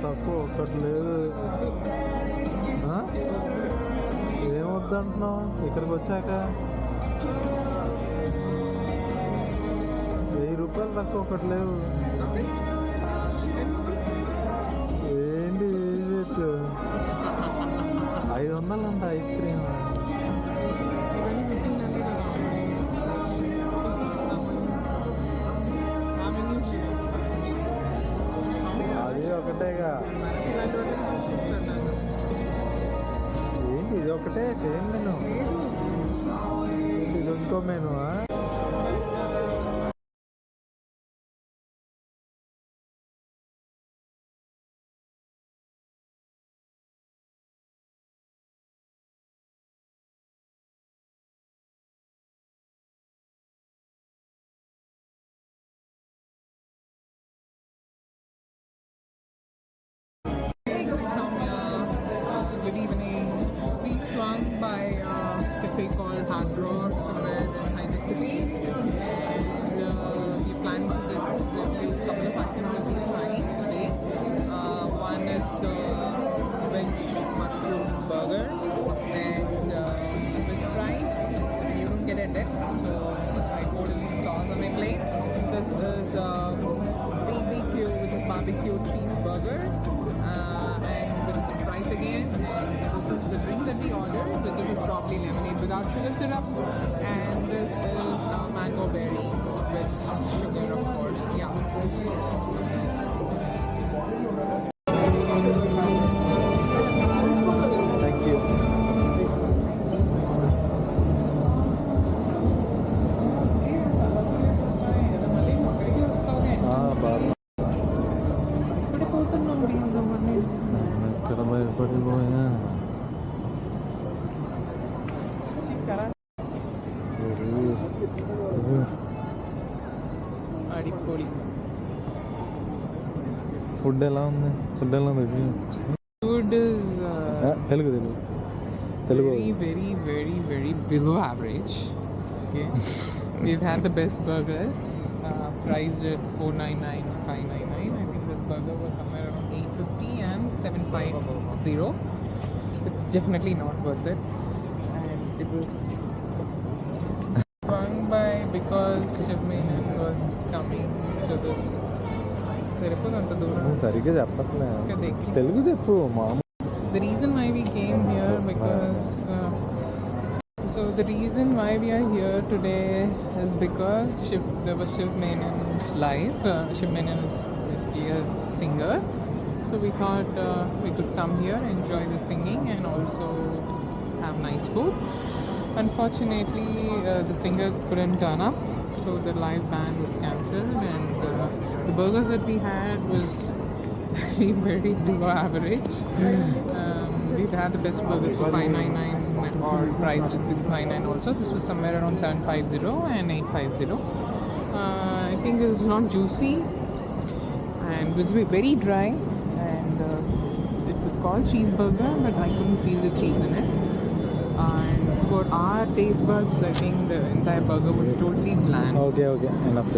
తక్కువ ఒక్కటి లేదు. ఏమొద్దంటున్నావు ఇక్కడికి వచ్చాక? 1000 రూపాయలు తక్కువ ఒకటి లేవు. ఏంటి 500 అంట ఐస్ క్రీమ్. అది ఒకటేగా. ఏంటి ఇది ఒకటే సేమ్ మెను? ఇది ఇంకో menu? Good evening. We swung by a cafe called Hyderabad somewhere in HITECH city, and we're planning to just review a couple of items that we're trying today. One is the veg mushroom burger and with fries, and you don't get a dip, so I put in sauce on my plate. This is BBQ, which is barbecue cheeseburger. And with some fries again, and this is the drink that we ordered, which is a strawberry lemonade without sugar syrup, and this is mango berry with sugar, of course. Yeah. Thank you. ఇక్కడ భయపడిపోయా. Food ఎలా ఉంది? Food ఎలా ఉంది? Food is Telugu very below average. Okay. We've had the best burgers, priced at $499, $599. I think this burger was somewhere around $850 and $750. It's definitely not worth it, and it was swung by because Shiv Menon was coming to this. సరిగ్గా చెప్పట్లే. తెలుగు చెప్పు. The reason why we came here because the reason why we are here today is because there was Shiv Menon's live. Shiv Menon is basically a singer, so we thought we could come here, enjoy the singing, and also have nice food. Unfortunately, the singer couldn't turn up, so the live band was cancelled, and the burgers that we had was very below average. We've had the best burgers for $599 or priced at $699 also. This was somewhere around $750 and $850. I think it was not juicy and it was very dry, and it was called cheeseburger, but I couldn't feel the cheese in it. And for our taste buds, I think the entire burger was totally bland. Okay, enough.